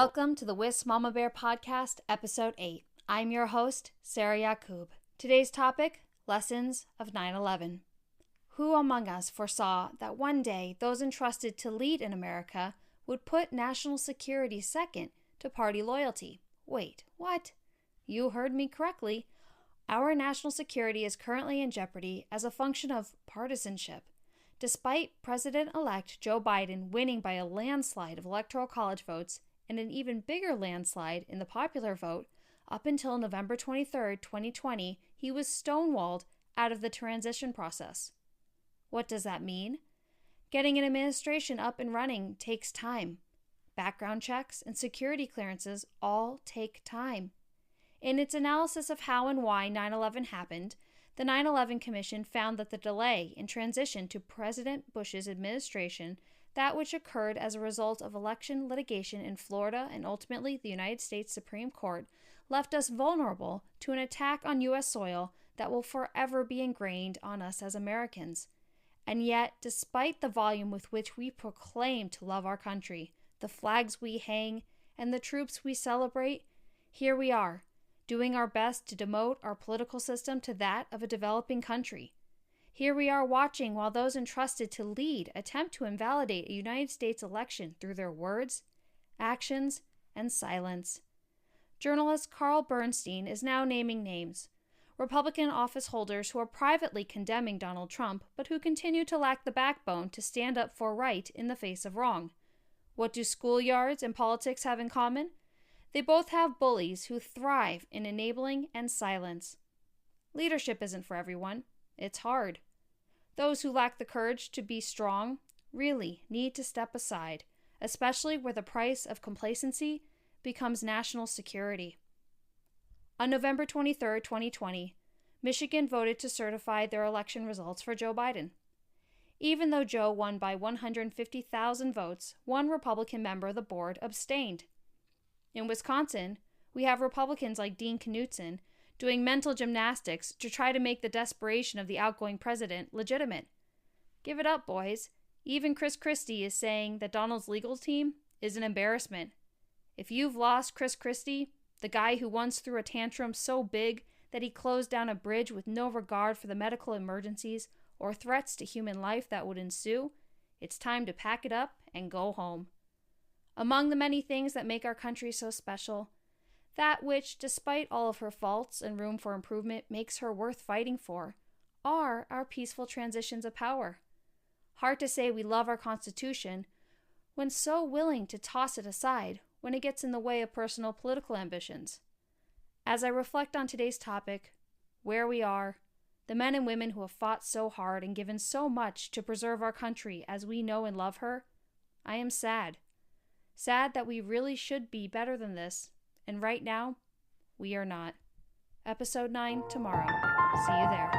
Welcome to the Wiss Mama Bear Podcast, Episode 8. I'm your host, Sarah Yacoub. Today's topic, Lessons of 9/11. Who among us foresaw that one day those entrusted to lead in America would put national security second to party loyalty? Wait, what? You heard me correctly. Our national security is currently in jeopardy as a function of partisanship. Despite President-elect Joe Biden winning by a landslide of Electoral College votes and an even bigger landslide in the popular vote, up until November 23, 2020, he was stonewalled out of the transition process. What does that mean? Getting an administration up and running takes time. Background checks and security clearances all take time. In its analysis of how and why 9/11 happened, the 9/11 Commission found that the delay in transition to President Bush's administration, that which occurred as a result of election litigation in Florida and ultimately the United States Supreme Court, left us vulnerable to an attack on U.S. soil that will forever be ingrained on us as Americans. And yet, despite the volume with which we proclaim to love our country, the flags we hang, and the troops we celebrate, here we are, doing our best to demote our political system to that of a developing country. Here we are watching while those entrusted to lead attempt to invalidate a United States election through their words, actions, and silence. Journalist Carl Bernstein is now naming names. Republican office holders who are privately condemning Donald Trump, but who continue to lack the backbone to stand up for right in the face of wrong. What do schoolyards and politics have in common? They both have bullies who thrive in enabling and silence. Leadership isn't for everyone. It's hard. Those who lack the courage to be strong really need to step aside, especially where the price of complacency becomes national security. On November 23, 2020, Michigan voted to certify their election results for Joe Biden. Even though Joe won by 150,000 votes, one Republican member of the board abstained. In Wisconsin, we have Republicans like Dean Knudsen doing mental gymnastics to try to make the desperation of the outgoing president legitimate. Give it up, boys. Even Chris Christie is saying that Donald's legal team is an embarrassment. If you've lost Chris Christie, the guy who once threw a tantrum so big that he closed down a bridge with no regard for the medical emergencies or threats to human life that would ensue, it's time to pack it up and go home. Among the many things that make our country so special, that which, despite all of her faults and room for improvement, makes her worth fighting for, are our peaceful transitions of power. Hard to say we love our Constitution when so willing to toss it aside when it gets in the way of personal political ambitions. As I reflect on today's topic, where we are, the men and women who have fought so hard and given so much to preserve our country as we know and love her, I am sad. Sad that we really should be better than this, and right now, we are not. Episode 9 tomorrow. See you there.